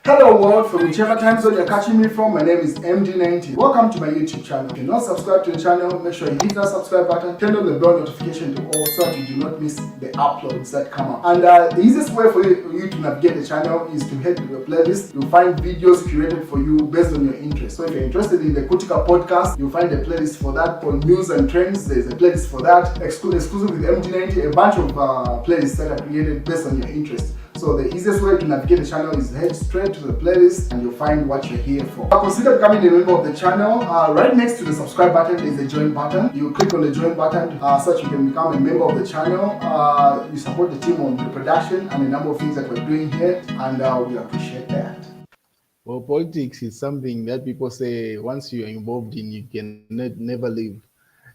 Hello world, from whichever time zone you're catching me from, my name is MD90. Welcome to my YouTube channel. If you're not subscribed to the channel, make sure you hit that subscribe button, turn on the bell notification to all so that you do not miss the uploads that come up. And the easiest way for you to navigate the channel is to head to the playlist. You'll find videos curated for you based on your interest. So if you're interested in the Kutika podcast, you'll find a playlist for that. For news and trends, there's a playlist for that. Exclusive with MD90, a bunch of playlists that are created based on your interest. So the easiest way to navigate the channel is head straight to the playlist and you'll find what you're here for. Consider becoming a member of the channel. Right next to the subscribe button is the join button. You click on the join button so that you can become a member of the channel. You support the team on the production and a number of things that we're doing here, and we appreciate that. Well, politics is something that people say once you're involved in, you can never leave.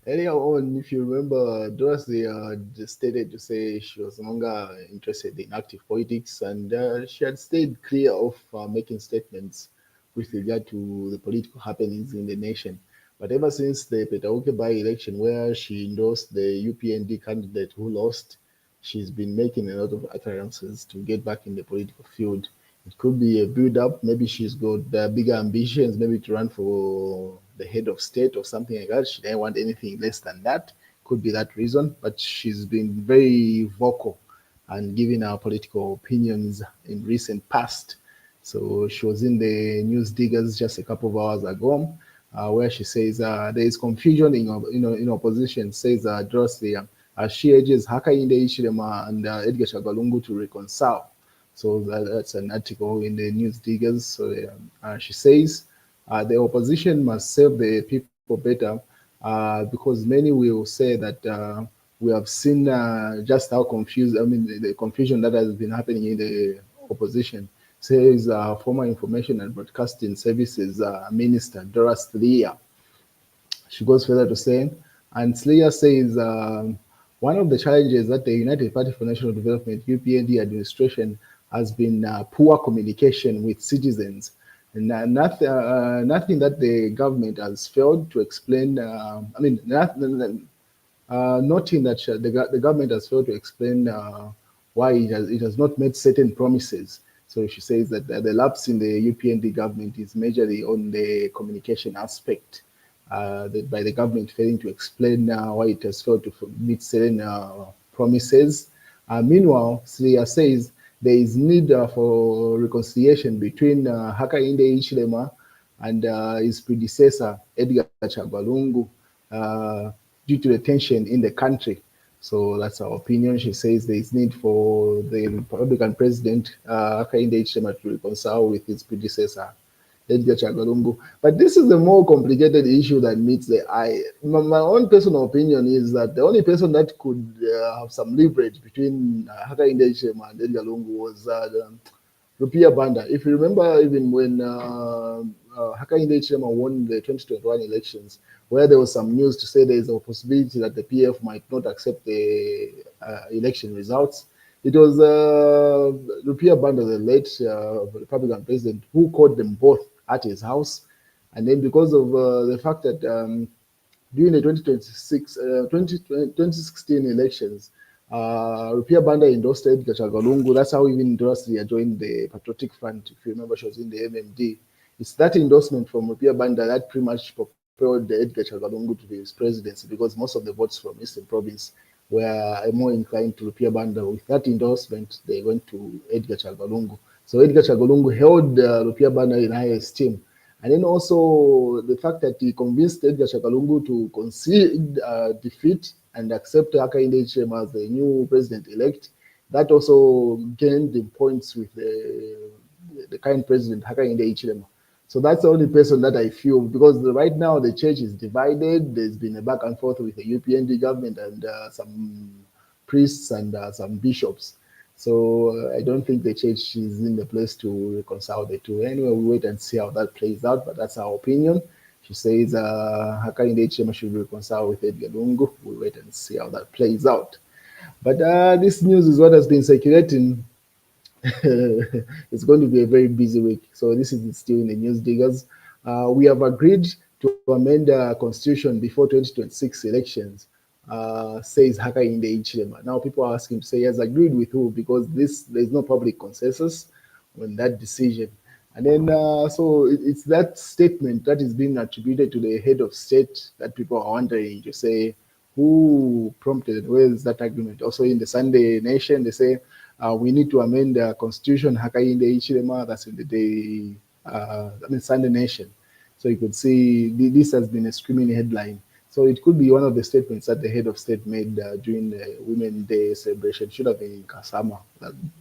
Earlier on, if you remember, Dora Siliya stated to say she was no longer interested in active politics, and she had stayed clear of making statements with regard to the political happenings in the nation. But ever since the Petauke by-election, where she endorsed the UPND candidate who lost, she's been making a lot of utterances to get back in the political field. It could be a build-up. Maybe she's got bigger ambitions, maybe to run for the head of state or something like that. She didn't want anything less than that. Could be that reason. But she's been very vocal and giving her political opinions in recent past. So she was in the News Diggers just a couple of hours ago, where she says there is confusion in opposition. Says Dora Siliya, she urges Hakainde and Edgar Chagwa to reconcile. So that's an article in the News Diggers. So she says the opposition must serve the people better because many will say that we have seen just how confused, the confusion that has been happening in the opposition, says former Information and Broadcasting Services Minister Dora Siliya. She goes further to say, and Siliya says, one of the challenges that the United Party for National Development, UPND administration, has been poor communication with citizens. And nothing that the government has failed to explain. Noting that the government has failed to explain why it has not made certain promises. So she says that the lapse in the UPND government is majorly on the communication aspect, by the government failing to explain why it has failed to meet certain promises. Meanwhile, Siliya says there is need for reconciliation between Hakainde and his predecessor, Edgar Chagwa due to the tension in the country. So that's our opinion. She says there is need for the Republican president, Hakainde Hichilema, to reconcile with his predecessor, Edgar Chagwa. But this is a more complicated issue that meets the eye. My own personal opinion is that the only person that could have some leverage between Hakainde Hichilema and Edgar was Rupiah Banda. If you remember, even when Hakainde Hichilema won the 2021 elections, where there was some news to say there is a possibility that the PF might not accept the election results, it was Rupiah Banda, the late Republican president, who called them both at his house. And then because of the fact that during the 2016 elections, Rupiah Banda endorsed Edgar Chagwa. That's how even Dora Siliya joined the Patriotic Front. If you remember, she was in the MMD. It's that endorsement from Rupiah Banda that pretty much propelled Edgar Chagwa to his presidency, because most of the votes from Eastern Province were more inclined to Rupiah Banda. With that endorsement, they went to Edgar Chagwa. So Edgar Chagwa held Rupiah Banda in high esteem. And then also the fact that he convinced Edgar Chagwa to concede defeat and accept Hakainde Hichilema as the new president-elect, that also gained the points with the current president, Hakainde Hichilema. So that's the only person that I feel, because right now the church is divided. There's been a back and forth with the UPND government and some priests and some bishops. So I don't think the church is in the place to reconcile the two. Anyway, we wait and see how that plays out, but that's our opinion. She says Hakainde Hichilema should reconcile with Edgar Lungu. We'll wait and see how that plays out. But this news is what has been circulating. It's going to be a very busy week. So this is still in the News Diggers. We have agreed to amend the constitution before 2026 elections, says Hakainde Hichilema. Now people are asking to say he has agreed with who, because there's no public consensus on that decision. And then, it's that statement that is being attributed to the head of state that people are wondering to say who prompted, where is that agreement? Also in the Sunday Nation, they say we need to amend the constitution, Hakainde Hichilema, that's in the day, Sunday Nation. So you could see this has been a screaming headline. So it could be one of the statements that the head of state made during the Women's Day celebration. Should have been in Kasama,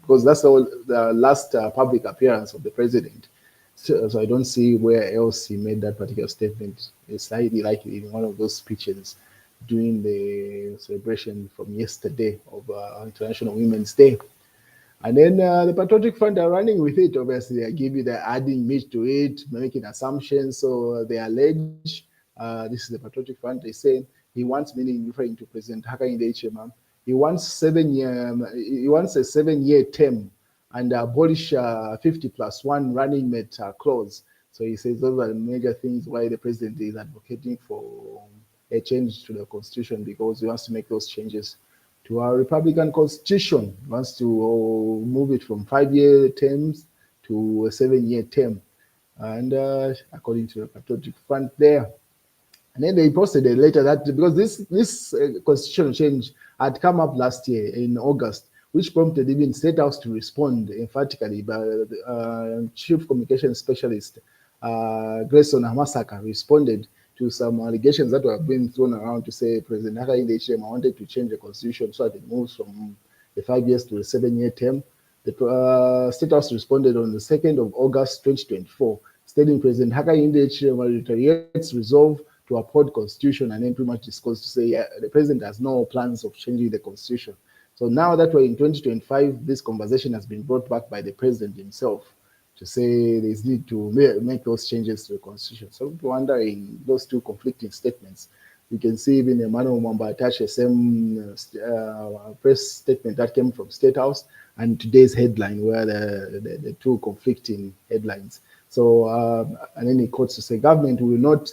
because that's the last public appearance of the president. So I don't see where else he made that particular statement. It's highly likely in one of those speeches during the celebration from yesterday of International Women's Day. And then the Patriotic Front are running with it. Obviously, they're adding meat to it, making assumptions. So they allege, this is the Patriotic Front, they say he wants, meaning referring to President Hakainde Hichilema, he wants a 7-year term and abolish 50+1 running mate clause. So he says those are the major things why the president is advocating for a change to the constitution, because he wants to make those changes to our Republican constitution. He wants to move it from 5-year terms to a 7-year term. And according to the Patriotic Front there. And then they posted a letter that, because this constitutional change had come up last year in August, which prompted even State House to respond emphatically. But Chief Communication Specialist Grayson Hamasaka responded to some allegations that were being thrown around to say President Hakainde Hichilema wanted to change the constitution so that it moves from the 5 years to a 7-year term. The State House responded on the 2nd of August 2024, stating President Hakainde Hichilema reiterates resolve to uphold constitution, and then pretty much discussed to say the president has no plans of changing the constitution. So now that we're in 2025, this conversation has been brought back by the president himself to say there's need to make those changes to the constitution. So people wondering those two conflicting statements. You can see even Emmanuel Mwamba attached the same press statement that came from State House and today's headline, where the two conflicting headlines. So and then he quotes to say government will not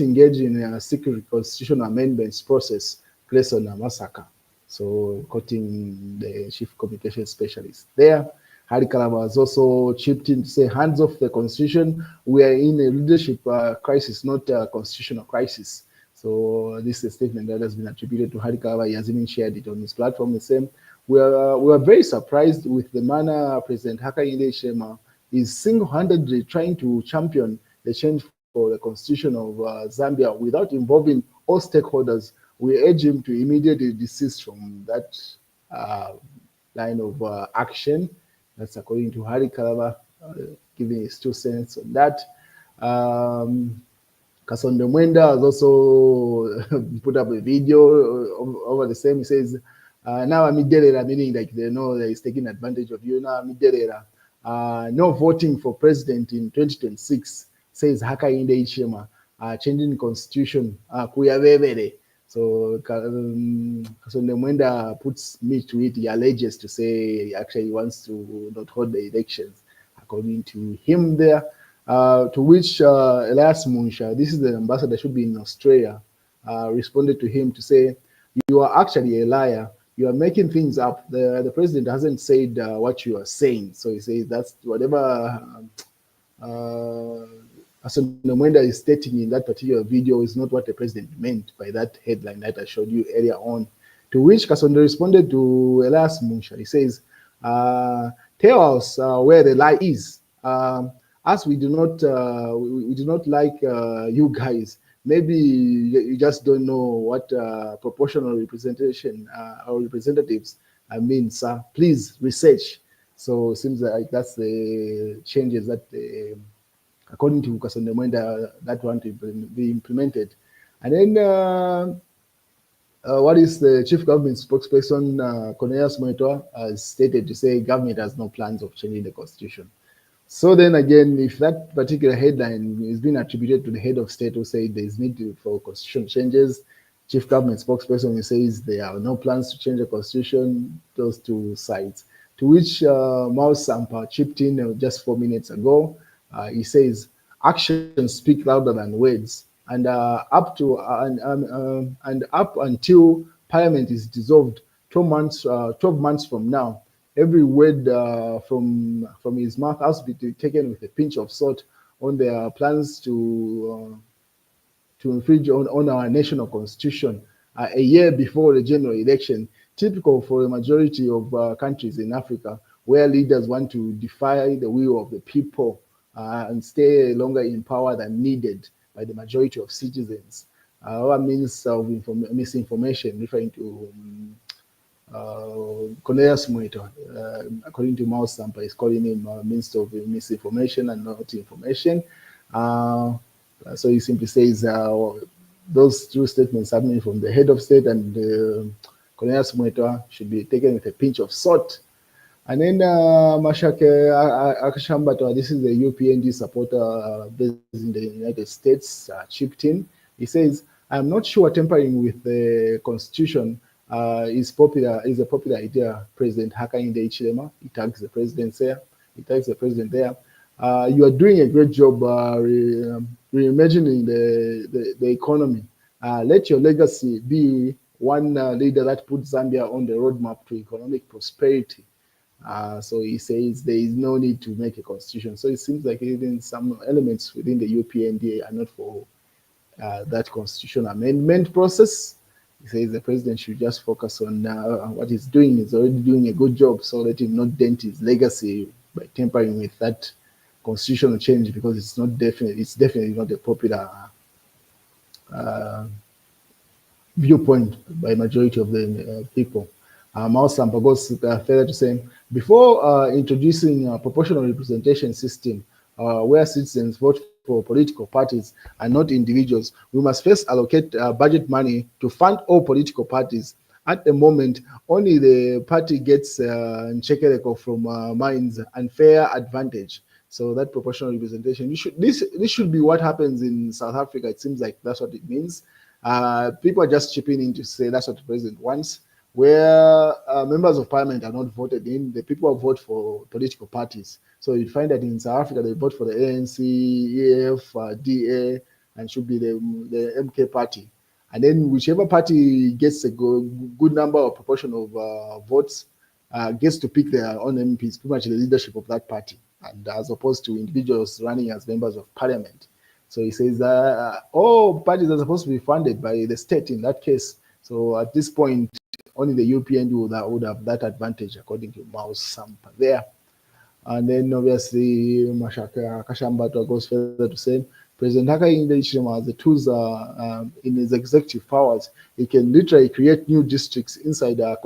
engage in a secret constitutional amendments process, Grayson Hamasaka. So quoting the chief communication specialist there. Hari Kalaba has also chipped in to say, hands off the constitution. We are in a leadership crisis, not a constitutional crisis. So this is a statement that has been attributed to Hari Kalaba. He has even shared it on his platform. The same. We are very surprised with the manner President Hakainde Hichilema is single-handedly trying to champion the change for the constitution of Zambia without involving all stakeholders. We urge him to immediately desist from that line of action. That's according to Hari Kalaba, giving his 2 cents on that. Kasonde Mwenda has also put up a video over the same. He says, now Amiderera, meaning like they know that he's taking advantage of you. Now Amiderera, no voting for president in 2026, says Hakainde Hichilema, changing constitution, kuyabebere. So Kasonde Mwenda puts me to it. He alleges to say he actually wants to not hold the elections, according to him there. To which Elias Munsha, this is the ambassador, should be in Australia, responded to him to say, you are actually a liar. You are making things up. The president hasn't said what you are saying. So he says that's whatever Kasonde Mwenda is stating in that particular video is not what the president meant by that headline that I showed you earlier on. To which Kasonde responded to Elias Munsha. He says, tell us where the lie is. As we do not like you guys. Maybe you just don't know what proportional representation or representatives mean, sir. Please research. So it seems like that's the changes that according to Kasonde Mwenda, that want to be implemented. And then what is the chief government spokesperson, Cornelius Moitoa, has stated to say government has no plans of changing the constitution. So then again, if that particular headline is being attributed to the head of state who said there is need for constitution changes, chief government spokesperson who says there are no plans to change the constitution, those two sides. To which Mao Sampa chipped in just 4 minutes ago. He says, actions speak louder than words. And up until Parliament is dissolved 12 months from now, every word from his mouth has to be taken with a pinch of salt on their plans to infringe on our national constitution a year before the general election, typical for a majority of countries in Africa, where leaders want to defy the will of the people and stay longer in power than needed by the majority of citizens. Our means of misinformation, referring to Cornelius Muito, according to Mao Sampa, is calling him means of misinformation and not information. So he simply says those two statements happening from the head of state and Cornelius Muito should be taken with a pinch of salt. And then Mashake Akashambato, this is the UPND supporter based in the United States, chipped in. He says, I'm not sure tampering with the constitution is a popular idea. President Hakainde he tags the president there. You are doing a great job reimagining the economy. Let your legacy be one leader that puts Zambia on the roadmap to economic prosperity. So he says there is no need to make a constitution. So it seems like even some elements within the UPND are not for that constitution amendment process. He says the president should just focus on what he's doing. He's already doing a good job, so let him not dent his legacy by tampering with that constitutional change, because it's not definite. It's definitely not a popular viewpoint by majority of the people. Mao Sampa goes further to say, before introducing a proportional representation system where citizens vote for political parties and not individuals, we must first allocate budget money to fund all political parties. At the moment, only the party gets Nchekeleko from Mines and fair advantage. So that proportional representation, this should be what happens in South Africa. It seems like that's what it means. People are just chipping in to say that's what the president wants, where members of parliament are not voted in. The people vote for political parties. So you find that in South Africa, they vote for the ANC, EF, DA, and should be the MK party. And then whichever party gets a good number or proportion of votes gets to pick their own MPs, pretty much the leadership of that party, and as opposed to individuals running as members of parliament. So he says all parties are supposed to be funded by the state in that case. So at this point, only the UPND would have that advantage, according to Mao Sampa there. And then obviously, Mashaka Kashambato goes further to say, President Hakainde has the tools in his executive powers. He can literally create new districts inside our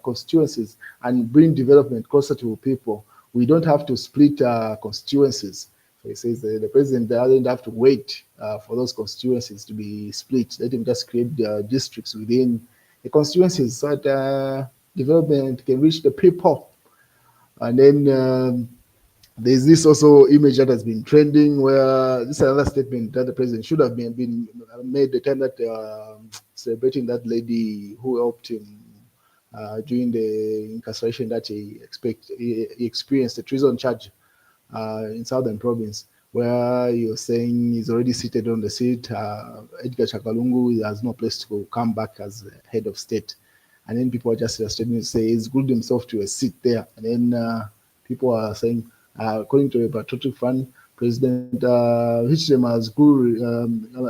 constituencies and bring development closer to people. We don't have to split constituencies. So he says the president doesn't have to wait for those constituencies to be split. Let him just create districts within the constituencies so that development can reach the people. And then there's this also image that has been trending where this is another statement that the president should have been made the time that celebrating that lady who helped him during the incarceration that he experienced, a treason charge in Southern Province, where you're saying he's already seated on the seat. Edgar Chakalungu has no place to come back as head of state. And then people are just starting to say he's glued himself to a seat there. And then people are saying, according to a patriotic fund, President Hichilema's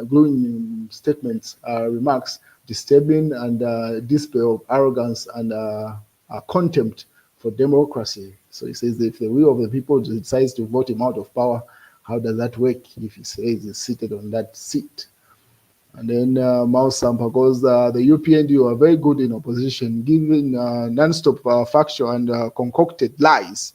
gluing statements, remarks, disturbing and display of arrogance and contempt for democracy. So he says if the will of the people decides to vote him out of power, how does that work if he says he's seated on that seat? And then Mao Sampa goes, the UPND are very good in opposition, giving non-stop factual and concocted lies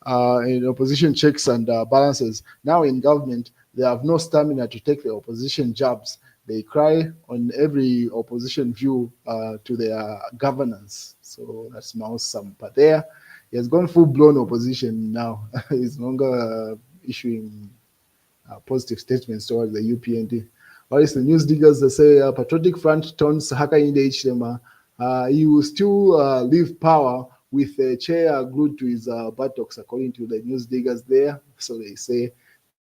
in opposition checks and balances. Now in government, they have no stamina to take the opposition jabs. They cry on every opposition view to their governance. So that's Mao Sampa there. He has gone full-blown opposition now. He's no longer issuing positive statements towards the UPND. Or it's the news diggers that say Patriotic Front turns Hakainde Hichilema. He will still leave power with a chair glued to his buttocks, according to the news diggers there. So they say,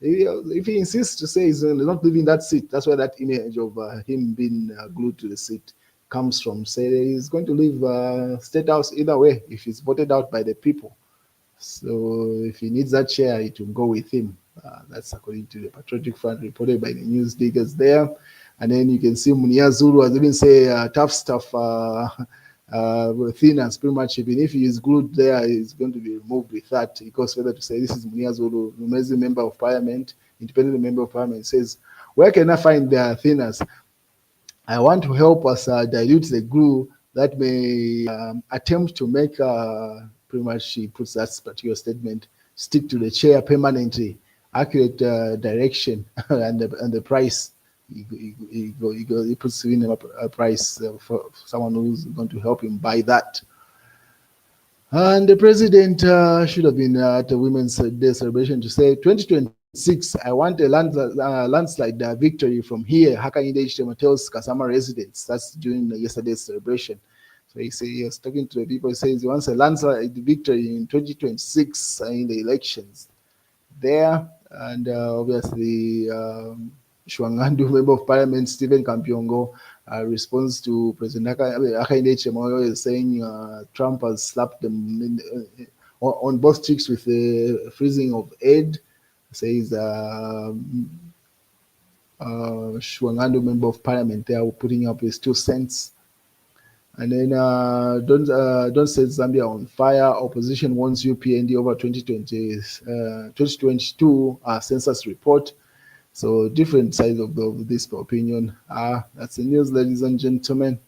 if he insists to say he's not leaving that seat, that's why that image of him being glued to the seat comes from, say he's going to leave State House either way if he's voted out by the people. So if he needs that chair, it will go with him. That's according to the Patriotic Front reported by the news diggers there. And then you can see Munia Zulu has even say tough stuff, thinners pretty much. Even if he is glued there, he's going to be removed with that. He goes further to say, this is Munia Zulu, Lumezi member of parliament, independent member of parliament, says, where can I find the thinners? I want to help us dilute the glue that may attempt to make, pretty much she puts that particular statement, stick to the chair permanently, accurate direction and the price. He puts in a price for someone who's going to help him buy that. And the president should have been at the Women's Day celebration to say, 2026, I want a landslide victory from here. Hakainde tells Kasama residents. That's during yesterday's celebration. So he was talking to the people. He says he wants a landslide victory in 2026 in the elections there. And obviously, Shwangandu, Member of Parliament, Stephen Kampiongo, responds to President Hakainde is saying Trump has slapped them on both cheeks with the freezing of aid. Says Shwangandu, Member of Parliament, they are putting up his 2 cents. And then don't set Zambia on fire. Opposition wants UPND over 2022 census report. So different sides of this opinion. That's the news, ladies and gentlemen.